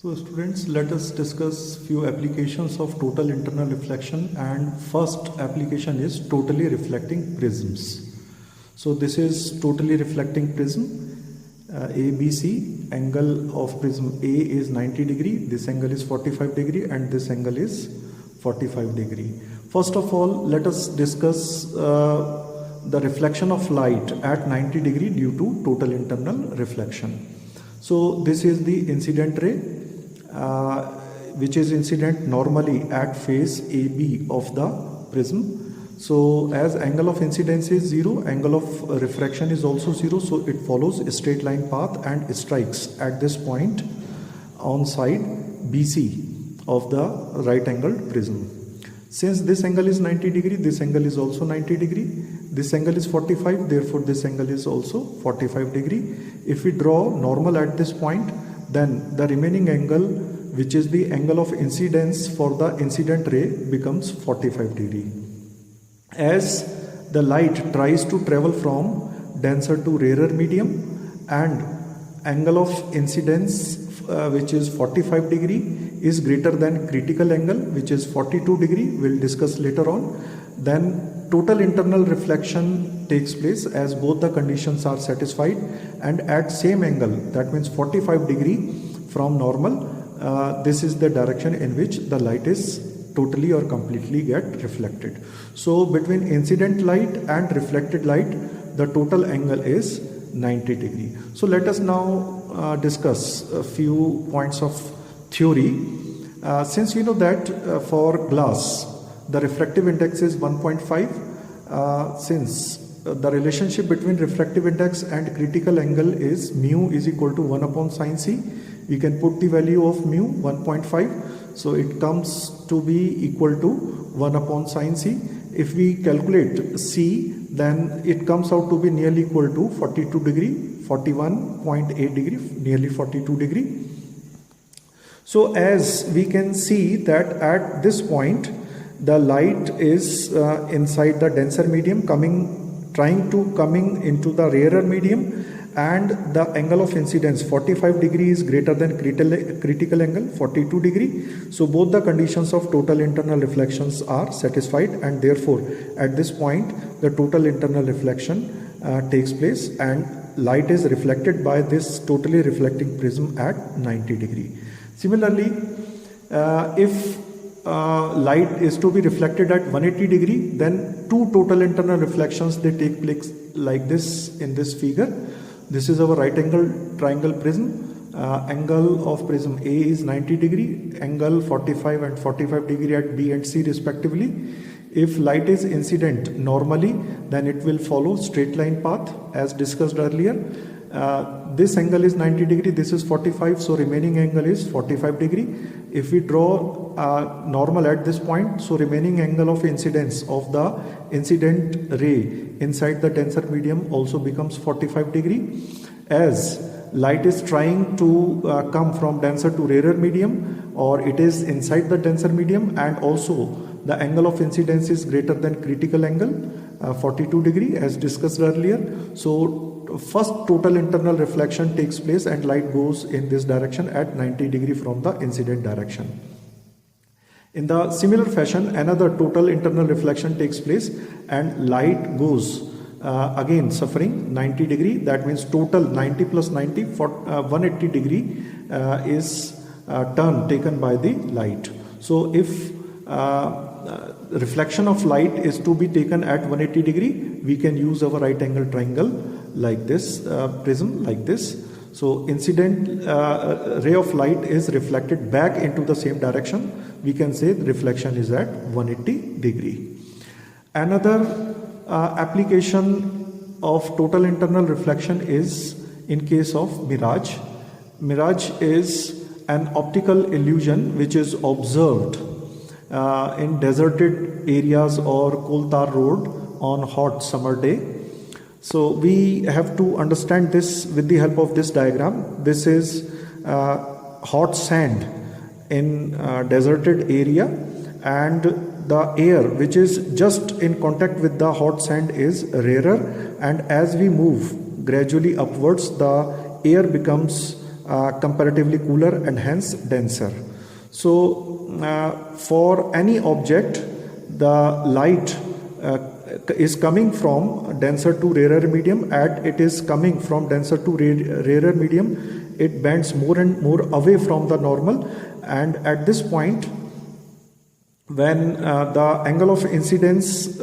So students, let us discuss few applications of total internal reflection, and first application is totally reflecting prisms. So this is totally reflecting prism ABC. Angle of prism A is 90 degree, this angle is 45 degree, and this angle is 45 degree. First of all, let us discuss the reflection of light at 90 degree due to total internal reflection. So this is the incident ray, which is incident normally at face AB of the prism. So as angle of incidence is 0, angle of refraction is also 0, so it follows a straight line path and strikes at this point on side BC of the right angled prism. Since this angle is 90 degree, this angle is also 90 degree, this angle is 45, therefore this angle is also 45 degree. If we draw normal at this point, then the remaining angle, which is the angle of incidence for the incident ray, becomes 45 degree. As the light tries to travel from denser to rarer medium, and angle of incidence which is 45 degree is greater than critical angle, which is 42 degree, we'll discuss later on, then total internal reflection takes place as both the conditions are satisfied, and at same angle, that means 45 degree from normal, this is the direction in which the light is totally or completely get reflected. So between incident light and reflected light, the total angle is 90 degree. So let us now discuss a few points of theory. Since we know that for glass the refractive index is 1.5, since the relationship between refractive index and critical angle is mu is equal to 1 upon sin C, we can put the value of mu 1.5, so it comes to be equal to 1 upon sin C. If we calculate C, then it comes out to be nearly equal to 42 degree, 41.8 degree, nearly 42 degree. So as we can see that at this point the light is inside the denser medium, trying to coming into the rarer medium, and the angle of incidence 45 degree is greater than critical angle 42 degree. So both the conditions of total internal reflections are satisfied, and therefore at this point the total internal reflection takes place and light is reflected by this totally reflecting prism at 90 degree. Similarly, if light is to be reflected at 180 degree, then two total internal reflections, they take place like this in this figure. This is our right angle triangle prism. Angle of prism A is 90 degree, angle 45 and 45 degree at B and C respectively. If light is incident normally, then it will follow straight line path as discussed earlier. This angle is 90 degree, this is 45, so remaining angle is 45 degree. If we draw normal at this point, so remaining angle of incidence of the incident ray inside the denser medium also becomes 45 degree. As light is trying to come from denser to rarer medium, or it is inside the denser medium, and also the angle of incidence is greater than critical angle 42 degree as discussed earlier. So first total internal reflection takes place and light goes in this direction at 90 degree from the incident direction. In the similar fashion, another total internal reflection takes place and light goes again suffering 90 degree. That means total 90 plus 90 for 180 degree is turn taken by the light. So if reflection of light is to be taken at 180 degree, we can use our right angle triangle like this, prism like this. So incident ray of light is reflected back into the same direction. We can say the reflection is at 180 degree. Another application of total internal reflection is in case of mirage. Mirage is an optical illusion which is observed in deserted areas or coal tar road on hot summer day. So we have to understand this with the help of this diagram. This is hot sand in deserted area, and the air which is just in contact with the hot sand is rarer, and as we move gradually upwards, the air becomes comparatively cooler and hence denser. So for any object, the light is coming from denser to rarer medium. As it is coming from denser to rarer medium, it bends more and more away from the normal, and at this point, when the angle of incidence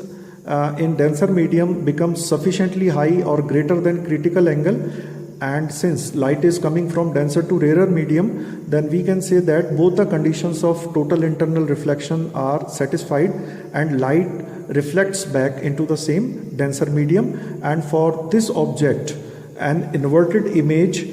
in denser medium becomes sufficiently high or greater than critical angle, and since light is coming from denser to rarer medium, then we can say that both the conditions of total internal reflection are satisfied and light reflects back into the same denser medium, and for this object an inverted image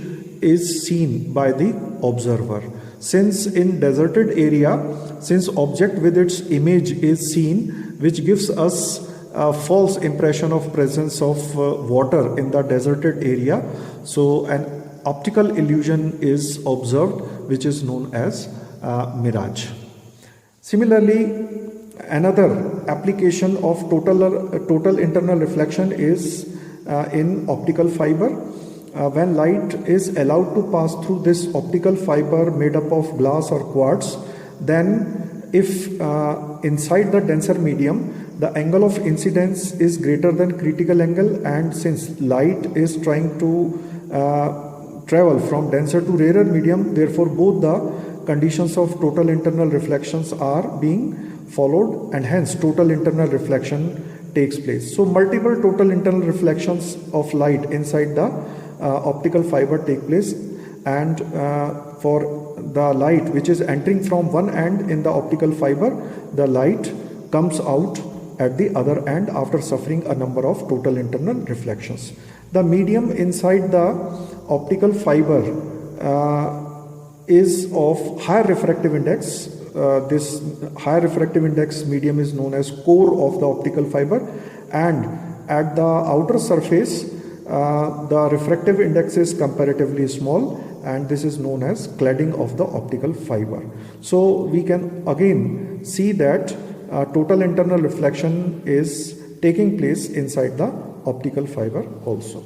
is seen by the observer. Since in deserted area, since object with its image is seen, which gives us a false impression of presence of water in the deserted area, so an optical illusion is observed, which is known as mirage. Similarly, another application of total internal reflection is in optical fiber. When light is allowed to pass through this optical fiber made up of glass or quartz, then if inside the denser medium the angle of incidence is greater than critical angle, and since light is trying to travel from denser to rarer medium, therefore both the conditions of total internal reflections are being followed, and hence total internal reflection takes place. So multiple total internal reflections of light inside the optical fiber take place, and for the light which is entering from one end in the optical fiber, the light comes out at the other end after suffering a number of total internal reflections. The medium inside the optical fiber is of higher refractive index. This higher refractive index medium is known as core of the optical fiber, and at the outer surface the refractive index is comparatively small, and this is known as cladding of the optical fiber. So we can again see that total internal reflection is taking place inside the optical fiber also.